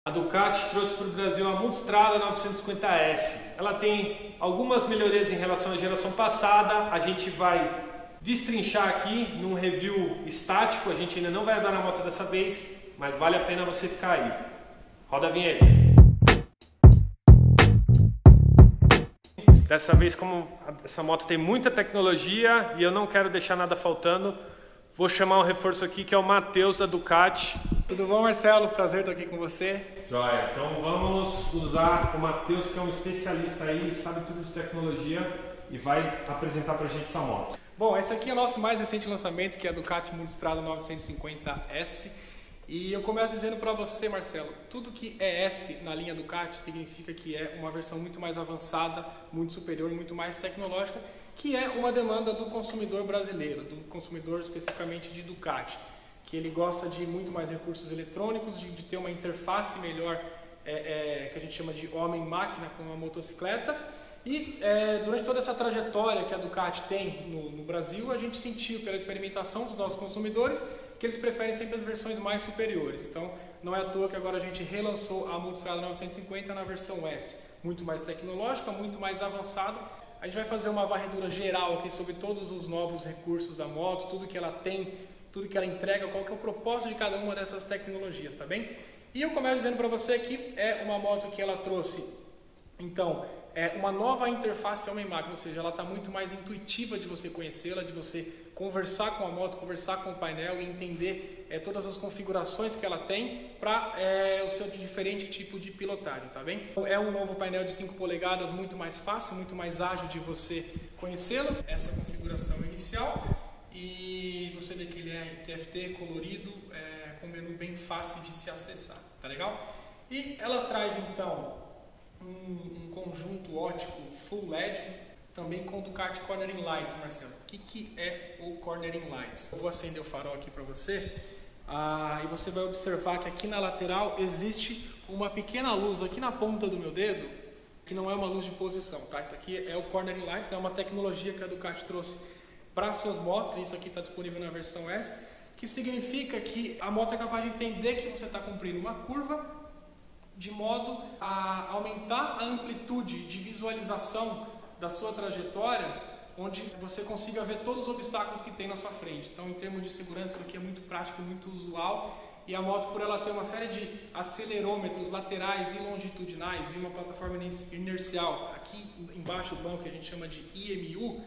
A Ducati trouxe para o Brasil a Multistrada 950S. Ela tem algumas melhorias em relação à geração passada. A gente vai destrinchar aqui num review estático. A gente ainda não vai andar na moto dessa vez, mas vale a pena você ficar aí. Roda a vinheta. Dessa vez, como essa moto tem muita tecnologia e eu não quero deixar nada faltando, vou chamar um reforço aqui que é o Matheus da Ducati. Tudo bom, Marcelo? Prazer estar aqui com você. Joia, então vamos usar o Matheus, que é um especialista aí, sabe tudo de tecnologia e vai apresentar pra gente essa moto. Bom, esse aqui é o nosso mais recente lançamento, que é a Ducati Multistrada 950S. E eu começo dizendo para você, Marcelo, tudo que é S na linha Ducati significa que é uma versão muito mais avançada, muito superior, muito mais tecnológica, que é uma demanda do consumidor brasileiro, do consumidor especificamente de Ducati, que ele gosta de muito mais recursos eletrônicos, de ter uma interface melhor, que a gente chama de homem-máquina com uma motocicleta. E durante toda essa trajetória que a Ducati tem no Brasil, a gente sentiu pela experimentação dos nossos consumidores que eles preferem sempre as versões mais superiores. Então não é à toa que agora a gente relançou a Multistrada 950 na versão S, muito mais tecnológica, muito mais avançada. A gente vai fazer uma varredura geral aqui sobre todos os novos recursos da moto, tudo que ela tem, tudo que ela entrega, qual que é o propósito de cada uma dessas tecnologias, tá bem? E eu começo dizendo para você que é uma moto que ela trouxe, então, uma nova interface homem-máquina, ou seja, ela está muito mais intuitiva de você conhecê-la, de você conversar com a moto, conversar com o painel e entender todas as configurações que ela tem para o seu diferente tipo de pilotagem, tá bem? É um novo painel de 5 polegadas, muito mais fácil, muito mais ágil de você conhecê-lo, essa configuração inicial, e você vê que ele é TFT colorido, com menu bem fácil de se acessar, tá legal? E ela traz então um conjunto ótico Full LED, também com Ducati Cornering Lights, Marcelo. O que é o Cornering Lights? Eu vou acender o farol aqui para você, e você vai observar que aqui na lateral existe uma pequena luz aqui na ponta do meu dedo, que não é uma luz de posição, tá? Isso aqui é o Cornering Lights, é uma tecnologia que a Ducati trouxe para suas motos, e isso aqui está disponível na versão S, que significa que a moto é capaz de entender que você está cumprindo uma curva, de modo a aumentar a amplitude de visualização da sua trajetória, onde você consiga ver todos os obstáculos que tem na sua frente. Então, em termos de segurança, isso aqui é muito prático, muito usual, e a moto, por ela ter uma série de acelerômetros laterais e longitudinais e uma plataforma inercial aqui embaixo do banco, que a gente chama de IMU,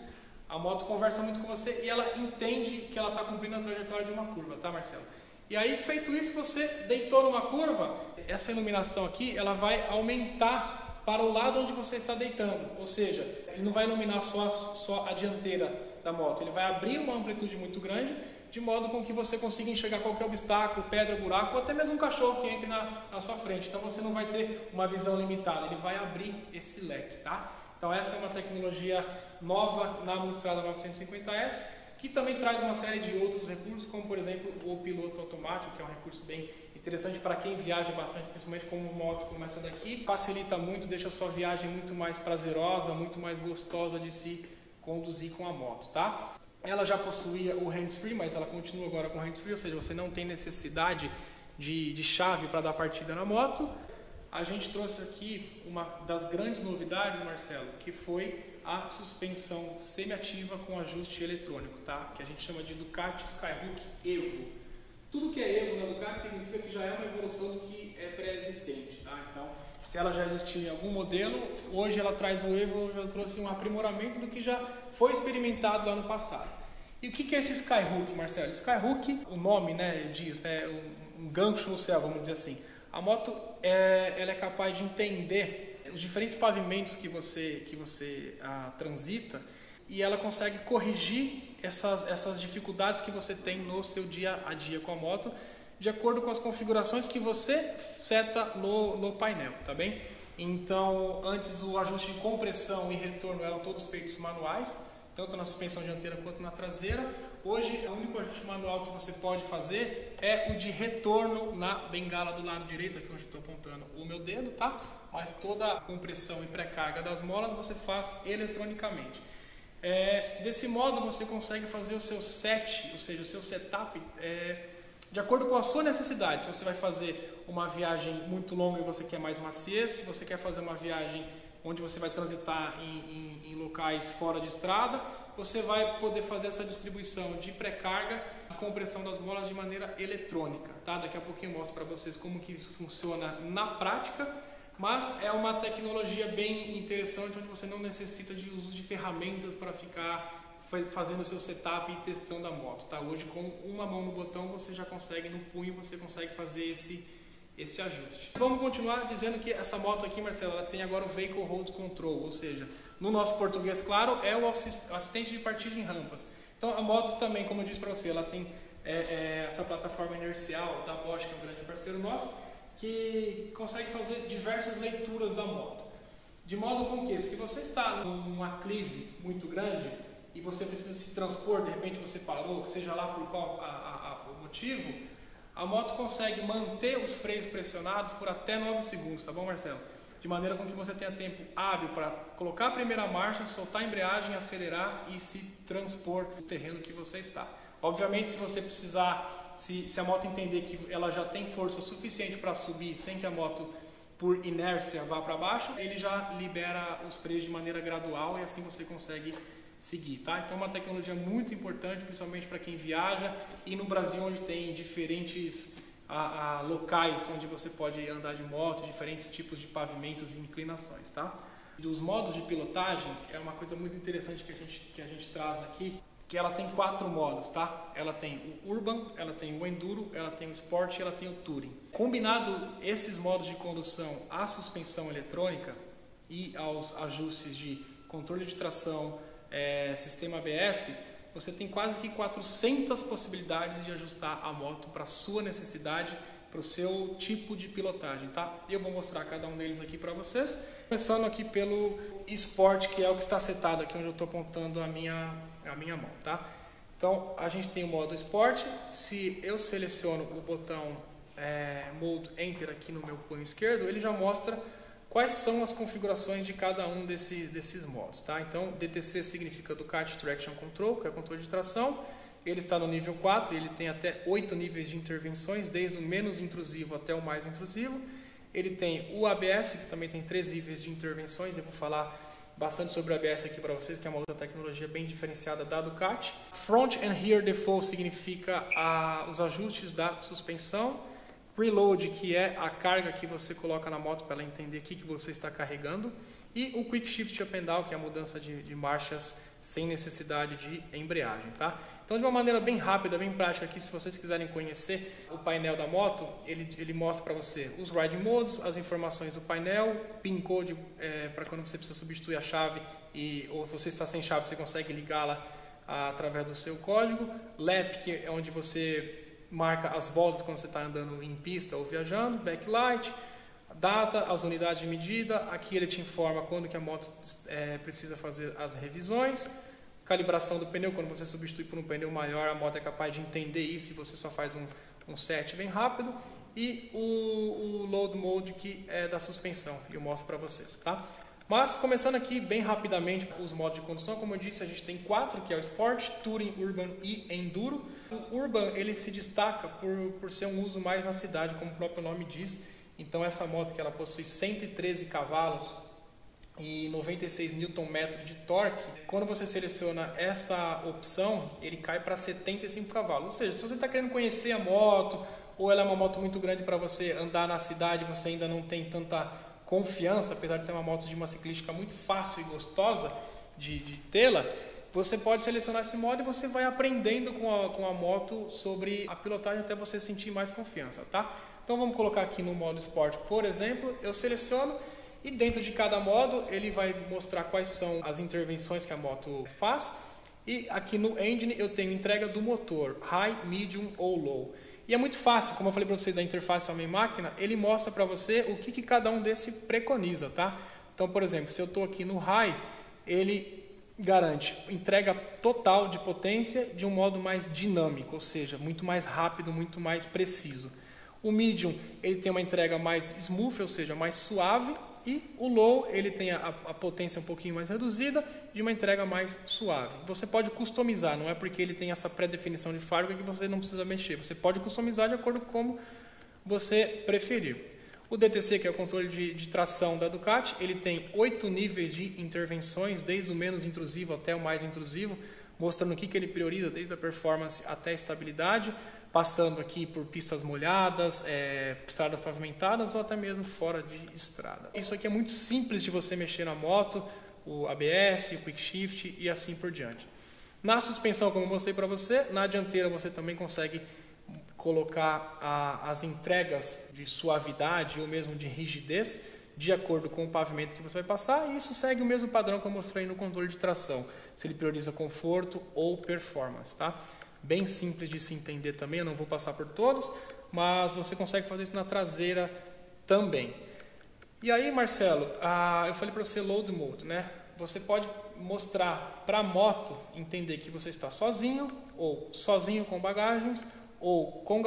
a moto conversa muito com você e ela entende que ela está cumprindo a trajetória de uma curva, tá, Marcelo? E aí, feito isso, você deitou numa curva, essa iluminação aqui, ela vai aumentar para o lado onde você está deitando. Ou seja, ele não vai iluminar só a dianteira da moto, ele vai abrir uma amplitude muito grande, de modo com que você consiga enxergar qualquer obstáculo, pedra, buraco, ou até mesmo um cachorro que entre na sua frente. Então você não vai ter uma visão limitada, ele vai abrir esse leque, tá? Então essa é uma tecnologia nova na Multistrada 950S, que também traz uma série de outros recursos, como por exemplo o piloto automático, que é um recurso bem interessante para quem viaja bastante, principalmente com uma moto como essa daqui. Facilita muito, deixa a sua viagem muito mais prazerosa, muito mais gostosa de se conduzir com a moto, tá? Ela já possuía o hands-free, mas ela continua agora com hands-free, ou seja, você não tem necessidade de chave para dar partida na moto. A gente trouxe aqui uma das grandes novidades, Marcelo, que foi a suspensão semi-ativa com ajuste eletrônico, tá? Que a gente chama de Ducati Skyhook Evo. Tudo que é Evo na Ducati significa que já é uma evolução do que é pré-existente, tá? Então, se ela já existiu em algum modelo, hoje ela traz o Evo, já trouxe um aprimoramento do que já foi experimentado lá no passado. E o que é esse Skyhook, Marcelo? Skyhook, o nome, né, diz, né, um gancho no céu, vamos dizer assim. A moto, ela é capaz de entender os diferentes pavimentos que você transita, e ela consegue corrigir essas dificuldades que você tem no seu dia a dia com a moto, de acordo com as configurações que você seta no painel, tá bem? Então, antes o ajuste de compressão e retorno eram todos feitos manuais, tanto na suspensão dianteira quanto na traseira. Hoje, o único ajuste manual que você pode fazer é o de retorno na bengala do lado direito, aqui onde estou apontando o meu dedo, tá? Mas toda a compressão e pré-carga das molas você faz eletronicamente. Desse modo você consegue fazer o seu set, ou seja, o seu setup de acordo com a sua necessidade. Se você vai fazer uma viagem muito longa e você quer mais maciez, se você quer fazer uma viagem onde você vai transitar em locais fora de estrada, você vai poder fazer essa distribuição de pré-carga e compressão das molas de maneira eletrônica, tá? Daqui a pouquinho eu mostro para vocês como que isso funciona na prática, mas é uma tecnologia bem interessante onde você não necessita de uso de ferramentas para ficar fazendo o seu setup e testando a moto, tá? Hoje com uma mão no botão você já consegue, no punho você consegue fazer esse ajuste. Vamos continuar dizendo que essa moto aqui, Marcelo, ela tem agora o Vehicle Hold Control, ou seja, no nosso português claro, é o assistente de partida em rampas. Então a moto também, como eu disse para você, ela tem essa plataforma inercial da Bosch, que é um grande parceiro nosso, que consegue fazer diversas leituras da moto. De modo com que, se você está num aclive muito grande e você precisa se transpor, de repente você parou, seja lá por qual o motivo, a moto consegue manter os freios pressionados por até 9 segundos, tá bom, Marcelo? De maneira com que você tenha tempo hábil para colocar a primeira marcha, soltar a embreagem, acelerar e se transpor no terreno que você está. Obviamente, se você precisar, se a moto entender que ela já tem força suficiente para subir sem que a moto, por inércia, vá para baixo, ele já libera os freios de maneira gradual e assim você consegue seguir, tá? Então é uma tecnologia muito importante, principalmente para quem viaja e no Brasil onde tem diferentes locais onde você pode andar de moto, diferentes tipos de pavimentos e inclinações, tá? Dos modos de pilotagem é uma coisa muito interessante que a gente traz aqui, que ela tem 4 modos, tá? Ela tem o Urban, ela tem o Enduro, ela tem o Sport e ela tem o Touring. Combinado esses modos de condução à suspensão eletrônica e aos ajustes de controle de tração, sistema ABS, você tem quase que 400 possibilidades de ajustar a moto para a sua necessidade, para o seu tipo de pilotagem, tá? Eu vou mostrar cada um deles aqui para vocês, começando aqui pelo Sport, que é o que está setado aqui onde eu estou apontando a minha mão, tá? Então a gente tem o modo Sport. Se eu seleciono o botão Mode Enter aqui no meu punho esquerdo, ele já mostra quais são as configurações de cada um desses modos, tá? Então, DTC significa Ducati Traction Control, que é o controle de tração. Ele está no nível 4, ele tem até 8 níveis de intervenções, desde o menos intrusivo até o mais intrusivo. Ele tem o ABS, que também tem 3 níveis de intervenções. Eu vou falar bastante sobre o ABS aqui para vocês, que é uma outra tecnologia bem diferenciada da Ducati. Front and Rear Default significa os ajustes da suspensão. Preload, que é a carga que você coloca na moto para ela entender o que você está carregando. E o Quick Shift Up and Down, que é a mudança de marchas sem necessidade de embreagem, tá? Então, de uma maneira bem rápida, bem prática aqui, se vocês quiserem conhecer o painel da moto, ele mostra para você os Riding Modes, as informações do painel, PIN Code para quando você precisa substituir a chave ou você está sem chave, você consegue ligá-la através do seu código. Lap, que é onde você marca as voltas quando você está andando em pista ou viajando. Backlight, data, as unidades de medida. Aqui ele te informa quando que a moto precisa fazer as revisões. Calibração do pneu, quando você substitui por um pneu maior, a moto é capaz de entender isso e você só faz um set bem rápido. E o Load Mode, que é da suspensão, eu mostro para vocês, tá? Mas, começando aqui bem rapidamente os modos de condução, como eu disse, a gente tem 4, que é o Sport, Touring, Urban e Enduro. O Urban, ele se destaca por ser um uso mais na cidade, como o próprio nome diz. Então, essa moto que ela possui 113 cavalos e 96 Nm de torque, quando você seleciona esta opção, ele cai para 75 cavalos. Ou seja, se você está querendo conhecer a moto, ou ela é uma moto muito grande para você andar na cidade, você ainda não tem tanta confiança, apesar de ser uma moto de uma ciclística muito fácil e gostosa de tê-la, você pode selecionar esse modo e você vai aprendendo com a moto sobre a pilotagem até você sentir mais confiança, tá? Então vamos colocar aqui no modo Sport, por exemplo, eu seleciono e dentro de cada modo ele vai mostrar quais são as intervenções que a moto faz. E aqui no Engine eu tenho entrega do motor, High, Medium ou Low. E é muito fácil, como eu falei para vocês da interface homem-máquina, ele mostra para você o que cada um desse preconiza, tá? Então, por exemplo, se eu estou aqui no High, ele garante entrega total de potência de um modo mais dinâmico, ou seja, muito mais rápido, muito mais preciso. O Medium, ele tem uma entrega mais smooth, ou seja, mais suave. E o low, ele tem a potência um pouquinho mais reduzida, de uma entrega mais suave. Você pode customizar, não é porque ele tem essa pré-definição de fábrica que você não precisa mexer. Você pode customizar de acordo com como você preferir. O DTC, que é o controle de tração da Ducati, ele tem 8 níveis de intervenções, desde o menos intrusivo até o mais intrusivo, mostrando o que ele prioriza, desde a performance até a estabilidade, passando aqui por pistas molhadas, estradas pavimentadas ou até mesmo fora de estrada. Isso aqui é muito simples de você mexer na moto, o ABS, o Quick Shift e assim por diante. Na suspensão, como eu mostrei para você, na dianteira você também consegue colocar as entregas de suavidade ou mesmo de rigidez de acordo com o pavimento que você vai passar, e isso segue o mesmo padrão que eu mostrei no controle de tração, se ele prioriza conforto ou performance, tá? Bem simples de se entender também, eu não vou passar por todos, mas você consegue fazer isso na traseira também. E aí, Marcelo, eu falei para você load mode, né? Você pode mostrar para a moto entender que você está sozinho, ou sozinho com bagagens, ou com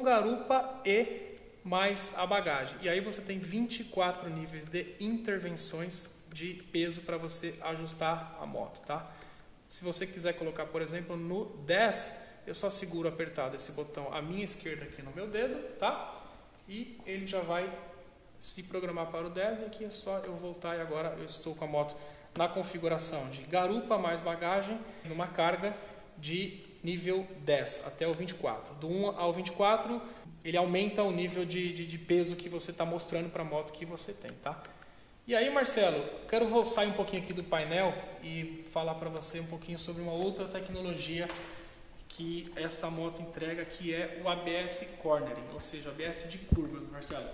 garupa e mais a bagagem. E aí você tem 24 níveis de intervenções de peso para você ajustar a moto, tá? Se você quiser colocar, por exemplo, no 10, eu só seguro apertado esse botão à minha esquerda aqui no meu dedo, tá? E ele já vai se programar para o 10, e aqui é só eu voltar, e agora eu estou com a moto na configuração de garupa mais bagagem, numa carga de nível 10 até o 24. Do 1 ao 24, ele aumenta o nível de peso que você está mostrando para a moto que você tem, tá? E aí, Marcelo, quero sair um pouquinho aqui do painel e falar para você um pouquinho sobre uma outra tecnologia que essa moto entrega, que é o ABS Cornering, ou seja, ABS de curvas, Marcelo.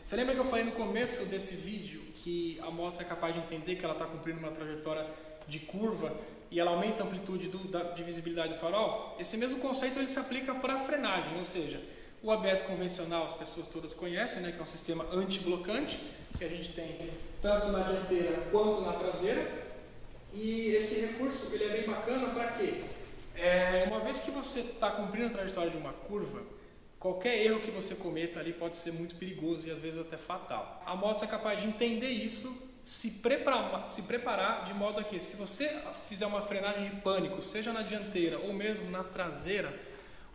Você lembra que eu falei no começo desse vídeo que a moto é capaz de entender que ela está cumprindo uma trajetória de curva e ela aumenta a amplitude de visibilidade do farol? Esse mesmo conceito ele se aplica para a frenagem, ou seja, o ABS convencional as pessoas todas conhecem, né, que é um sistema anti-blocante, que a gente tem tanto na dianteira quanto na traseira. E esse recurso ele é bem bacana para quê? Uma vez que você está cumprindo a trajetória de uma curva, qualquer erro que você cometa ali pode ser muito perigoso e às vezes até fatal. A moto é capaz de entender isso, se preparar de modo a que, se você fizer uma frenagem de pânico, seja na dianteira ou mesmo na traseira,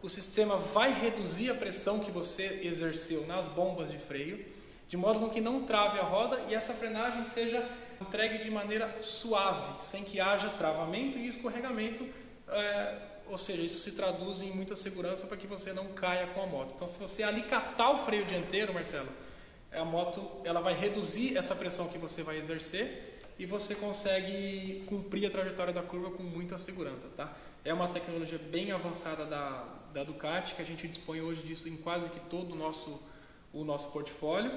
o sistema vai reduzir a pressão que você exerceu nas bombas de freio, de modo com que não trave a roda e essa frenagem seja entregue de maneira suave, sem que haja travamento e escorregamento, ou seja, isso se traduz em muita segurança para que você não caia com a moto. Então, se você alicatar o freio dianteiro, Marcelo, a moto ela vai reduzir essa pressão que você vai exercer e você consegue cumprir a trajetória da curva com muita segurança, tá? É uma tecnologia bem avançada da Ducati, que a gente dispõe hoje disso em quase que todo o nosso portfólio.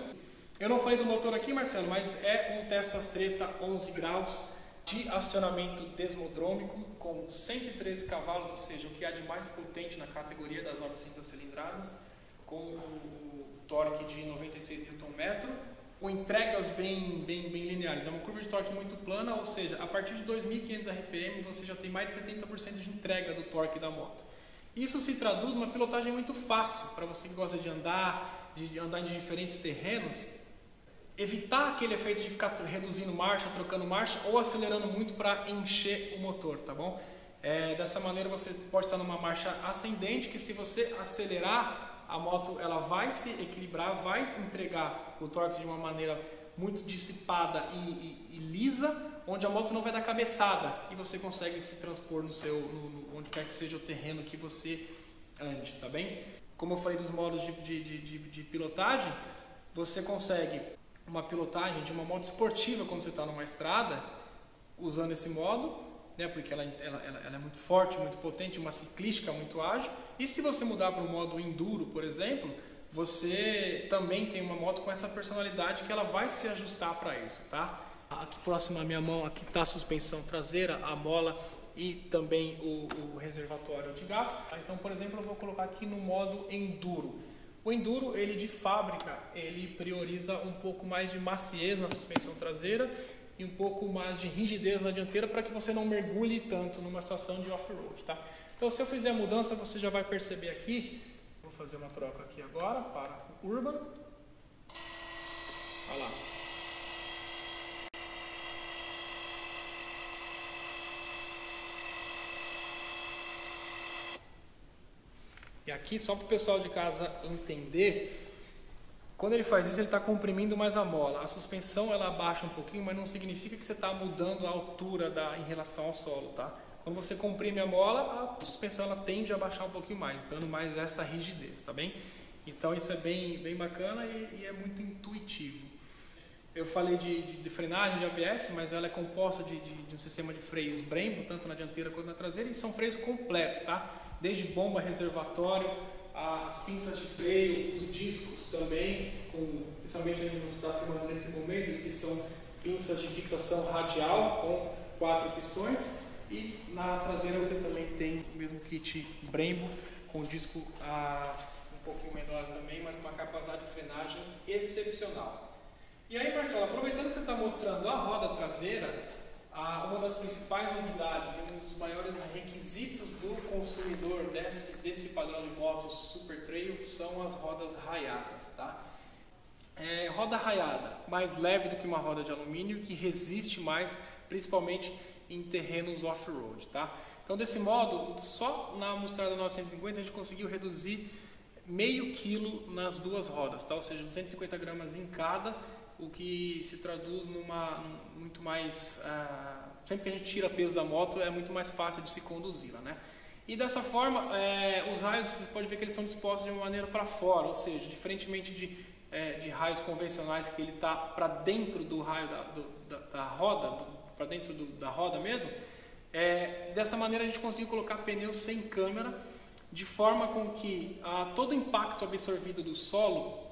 Eu não falei do motor aqui, Marcelo, mas é um Tesla Stretta 11 graus de acionamento desmodrômico com 113 cavalos, ou seja, o que há de mais potente na categoria das 900 cilindradas, com o torque de 96 Nm, com entregas bem lineares. É uma curva de torque muito plana, ou seja, a partir de 2.500 RPM você já tem mais de 70% de entrega do torque da moto. Isso se traduz numa pilotagem muito fácil para você que gosta de andar em diferentes terrenos, evitar aquele efeito de ficar reduzindo marcha, trocando marcha ou acelerando muito para encher o motor, tá bom? Dessa maneira você pode estar numa marcha ascendente, que se você acelerar, a moto ela vai se equilibrar, vai entregar o torque de uma maneira muito dissipada e lisa, onde a moto não vai dar cabeçada e você consegue se transpor onde quer que seja o terreno que você ande, tá bem? Como eu falei dos modos de pilotagem, você consegue uma pilotagem de uma moto esportiva quando você está numa estrada, usando esse modo, né, porque ela é muito forte, muito potente, uma ciclística muito ágil. E se você mudar para o modo enduro, por exemplo, você também tem uma moto com essa personalidade que ela vai se ajustar para isso, tá? Aqui próximo à minha mão, aqui está a suspensão traseira, a mola e também o reservatório de gás. Então, por exemplo, eu vou colocar aqui no modo enduro. O enduro, ele de fábrica, ele prioriza um pouco mais de maciez na suspensão traseira e um pouco mais de rigidez na dianteira para que você não mergulhe tanto numa situação de off-road, tá? Então, se eu fizer a mudança, você já vai perceber aqui. Vou fazer uma troca aqui agora para o Urban. Olha lá. E aqui, só para o pessoal de casa entender, quando ele faz isso, ele está comprimindo mais a mola. A suspensão ela abaixa um pouquinho, mas não significa que você está mudando a altura em relação ao solo, tá? Quando você comprime a mola, a suspensão ela tende a abaixar um pouquinho mais, dando mais essa rigidez, tá bem? Então isso é bem bacana e é muito intuitivo. Eu falei de frenagem de ABS, mas ela é composta de um sistema de freios Brembo, tanto na dianteira quanto na traseira, e são freios completos, tá? Desde bomba, reservatório, as pinças de freio, os discos também, principalmente onde você está filmando nesse momento, que são pinças de fixação radial com 4 pistões, e na traseira você também tem o mesmo kit Brembo com disco um pouquinho menor também, mas uma capacidade de frenagem excepcional. E aí, Marcelo, aproveitando que você está mostrando a roda traseira, uma das principais novidades e um dos maiores requisitos do consumidor desse padrão de motos Super Trail são as rodas raiadas, tá? Roda raiada, mais leve do que uma roda de alumínio, que resiste mais, principalmente em terrenos off-road, tá? Então, desse modo, só na Multistrada 950 a gente conseguiu reduzir meio quilo nas duas rodas, tá? Ou seja, 250 gramas em cada, o que se traduz muito mais... sempre que a gente tira peso da moto, é muito mais fácil de se conduzi-la, né? E dessa forma, os raios, você pode ver que eles são dispostos de uma maneira para fora, ou seja, diferentemente de raios convencionais, que ele está para dentro do raio da roda, para dentro da roda mesmo, dessa maneira a gente conseguiu colocar pneus sem câmera, de forma com que todo o impacto absorvido do solo,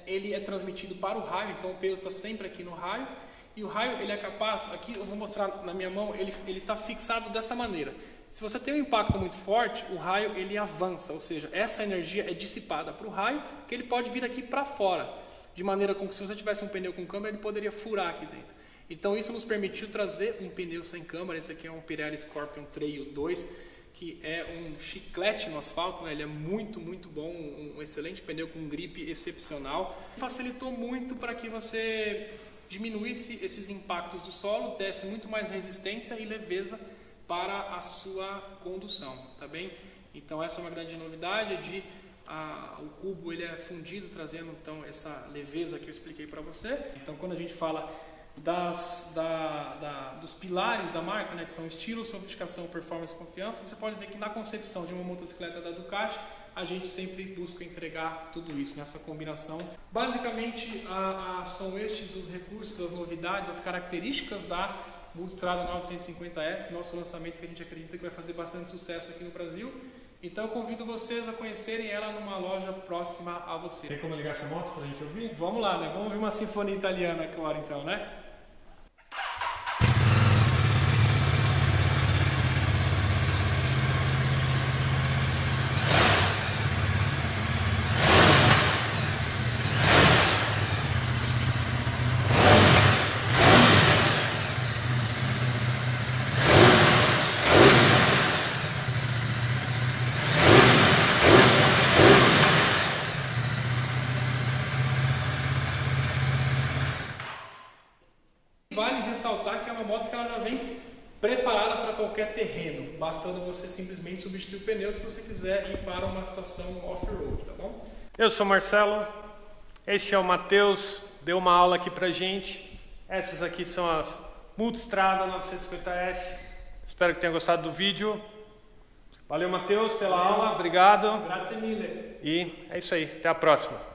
ele é transmitido para o raio, então o peso está sempre aqui no raio, e o raio ele é capaz, aqui eu vou mostrar na minha mão, ele está fixado dessa maneira. Se você tem um impacto muito forte, o raio ele avança, ou seja, essa energia é dissipada para o raio, que ele pode vir aqui para fora, de maneira com que se você tivesse um pneu com câmera, ele poderia furar aqui dentro. Então isso nos permitiu trazer um pneu sem câmera. Esse aqui é um Pirelli Scorpion Trail 2, que é um chiclete no asfalto, né? Ele é muito bom, um excelente pneu com grip excepcional. Facilitou muito para que você diminuísse esses impactos do solo, desse muito mais resistência e leveza para a sua condução, tá bem? Então essa é uma grande novidade, o cubo ele é fundido, trazendo então essa leveza que eu expliquei para você. Então quando a gente fala dos pilares da marca, né, que são estilo, sofisticação, performance e confiança, você pode ver que na concepção de uma motocicleta da Ducati, a gente sempre busca entregar tudo isso nessa combinação. Basicamente, são estes os recursos, as novidades, as características da Multistrada 950S, nosso lançamento que a gente acredita que vai fazer bastante sucesso aqui no Brasil. Então eu convido vocês a conhecerem ela numa loja próxima a você. Tem como ligar essa moto para a gente ouvir? Vamos lá, né? Vamos ouvir uma sinfonia italiana agora então, né? Vale ressaltar que é uma moto que ela já vem preparada para qualquer terreno, bastando você simplesmente substituir o pneu se você quiser ir para uma situação off-road, tá bom? Eu sou Marcelo, esse é o Matheus, deu uma aula aqui pra gente. Essas aqui são as Multistrada 950S. Espero que tenha gostado do vídeo. Valeu, Matheus, pela aula, obrigado. Grazie mille. E é isso aí, até a próxima.